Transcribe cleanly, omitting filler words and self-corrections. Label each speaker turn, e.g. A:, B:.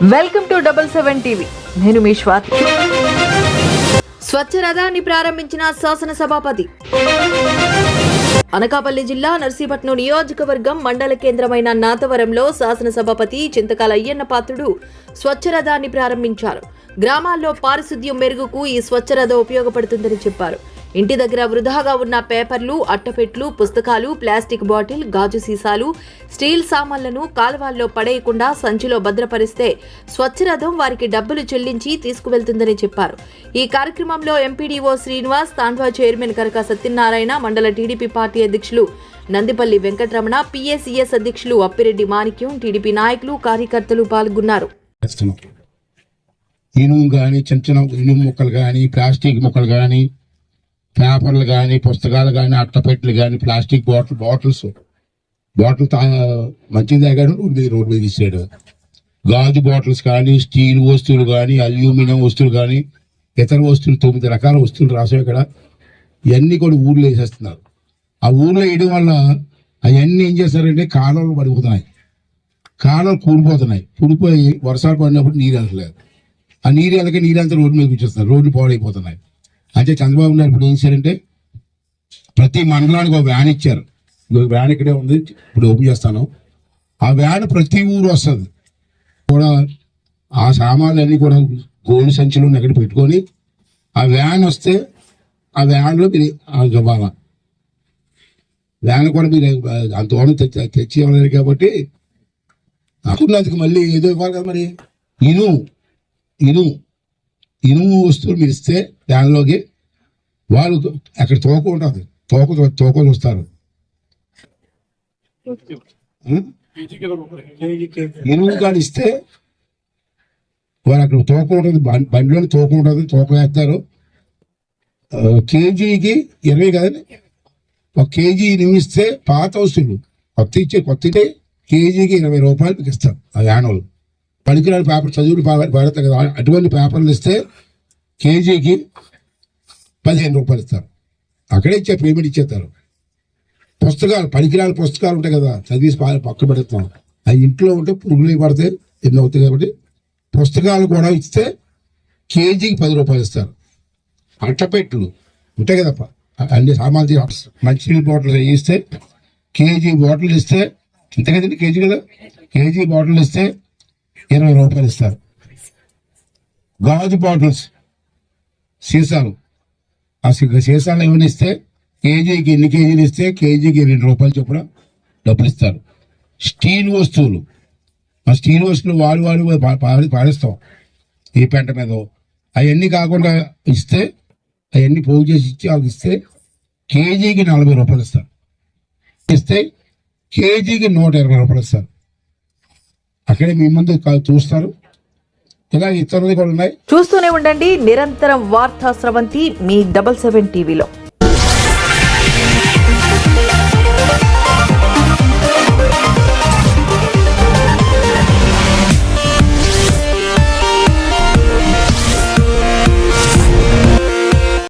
A: Welcome to 77 TV. నేను మీ స్వాతి. స్వచ్ఛ రథాన్ని ప్రారంభించిన శాసనసభాపతి. అనకాపల్లి జిల్లా నర్సీపట్నం నియోజకవర్గం మండల కేంద్రమైన నాతవరంలో శాసనసభాపతి చింతకాల అయ్యన్న పాత్రుడు స్వచ్ఛ రథాన్ని ప్రారంభించారు. గ్రామాల్లో పారిశుద్ధ్యం మెరుగుకు ఈ స్వచ్ఛ రథం ఉపయోగపడుతుందని చెప్పారు. ఇంటి దగ్గర వృధాగా ఉన్న పేపర్లు, అట్టపెట్లు, పుస్తకాలు, ప్లాస్టిక్ బాటిల్, గాజు సీసాలు, స్టీల్ సామాన్లను కాలువల్లో పడేయకుండా సంచిలో భద్రపరిస్తే స్వచ్ఛ రథం వారికి డబ్బులు చెల్లించి తీసుకువెళ్తుందని చెప్పారు. ఈ కార్యక్రమంలో ఎంపీడీఓ శ్రీనివాస్, తాండ్వా చైర్మన్ కరక సత్యనారాయణ, మండల టీడీపీ పార్టీ అధ్యక్షులు నందిపల్లి వెంకటరమణ, పిఏసీఎస్ అధ్యక్షులు అప్పిరెడ్డి మాణిక్యం, టీడీపీ నాయకులు, కార్యకర్తలు పాల్గొన్నారు.
B: ఇనుము కానీ, చిన్న చిన్న ఇనుము ముక్కలు కానీ, ప్లాస్టిక్ ముక్కలు కానీ, పేపర్లు కానీ, పుస్తకాలు కానీ, అట్టపెట్టెలు కానీ, ప్లాస్టిక్ బాటిల్స్ మంచిది తాగాడు, రోడ్డు మీద ఇచ్చాడు. గాజు బాటిల్స్ కానీ, స్టీల్ వస్తువులు కానీ, అల్యూమినియం వస్తువులు కానీ, ఇతర వస్తువులు 9 రకాల వస్తువులు రాసాం ఇక్కడ. ఇవన్నీ కూడా ఊర్లో వేసేస్తున్నారు. ఆ ఊర్లో వేయడం వల్ల అవన్నీ ఏం చేస్తారంటే కాలువలు పడిపోతున్నాయి, కాలువలు కూలిపోతున్నాయి. కూలిపోయి వర్షాలు పడినప్పుడు నీరు వెళ్ళలేదు. ఆ నీరు వెళ్ళక నీరంతా రోడ్డు మీద కూర్చొస్తున్నారు, రోడ్లు పాడైపోతున్నాయి. అంటే చంద్రబాబు నాయుడు ఇప్పుడు ఏం చేశారంటే ప్రతి మండలానికి ఒక వ్యాన్ ఇచ్చారు. వ్యాన్ ఇక్కడే ఉంది, ఇప్పుడు ఓపెన్ చేస్తాను. ఆ వ్యాన్ ప్రతి ఊరు వస్తుంది కూడా. ఆ సామాన్లు అన్నీ కూడా గోల్డ్ సంచులు ఎక్కడ పెట్టుకొని ఆ వ్యాన్ వస్తే ఆ వ్యాన్లో మీరు ఇవ్వాలి. వ్యాన్ కూడా మీరు అంత దూరం తెచ్చి ఇవ్వలేరు కాబట్టి అనుకున్నందుకు మళ్ళీ ఏదో ఇవ్వాలి కదా. మరి ఇనుము వస్తువులు మీరు ఇస్తే దానిలోకి వాళ్ళు అక్కడ తోక ఉంటుంది, తోక చూస్తారు. ఇనుము కానీ ఇస్తే వాళ్ళు అక్కడ తోక ఉంటుంది, బండిలో తోక ఉంటుంది, తోక వేస్తారు. కేజీకి 20 కదండి. 1 కేజీ ఇనుము ఇస్తే పాత వస్తువులు కొత్త కేజీకి 20 రూపాయలు మీకు ఇస్తారు ఆ యానోలు. పనికిరాని పేపర్ చదువులు పడతాయి కదా, అటువంటి పేపర్లు ఇస్తే కేజీకి 15 రూపాయలు ఇస్తారు. అక్కడే పేమెంట్ ఇచ్చేస్తారు. పుస్తకాలు, పనికిరాని పుస్తకాలు ఉంటాయి కదా, చదివేసి పక్కన పెడతాం. అవి ఇంట్లో ఉంటే పురుగులు పడితే ఎన్నో అవుతాయి కాబట్టి పుస్తకాలు కూడా ఇస్తే కేజీకి 10 రూపాయలు ఇస్తారు. అట్టపెట్లు ఉంటాయి కదప్ప, అన్ని సామాన్లు మంచినీళ్ళ బాటిల్ ఇస్తే కేజీ బాటిల్ ఇస్తే ఇంతే కదండి, కేజీ కదా, కేజీ బాటిల్ ఇస్తే 20 రూపాయలు ఇస్తారు. గాజు బాటిల్స్, సీసాలు, ఆ సీసాలు ఏమైనా ఇస్తే కేజీకి ఎన్ని కేజీలు ఇస్తే కేజీకి 2 రూపాయలు చొప్పున డబ్బులు ఇస్తారు. స్టీల్ వస్తువులు, ఆ స్టీల్ వస్తువులు వాడి పారేస్తాం ఈ పెంట మీద. అవన్నీ కాకుండా ఇస్తే అవన్నీ పోగు చేసి ఇచ్చి వాళ్ళకి ఇస్తే కేజీకి 40 రూపాయలు ఇస్తారు. ఇస్తే కేజీకి 120 రూపాయలు ఇస్తారు. అక్కడే మీ ముందు చూస్తారు. ఇలా ఇతరులు కూడా ఉన్నాయి.
A: చూస్తూనే ఉండండి నిరంతరం వార్తా స్రవంతి మీ 77 టీవీలో.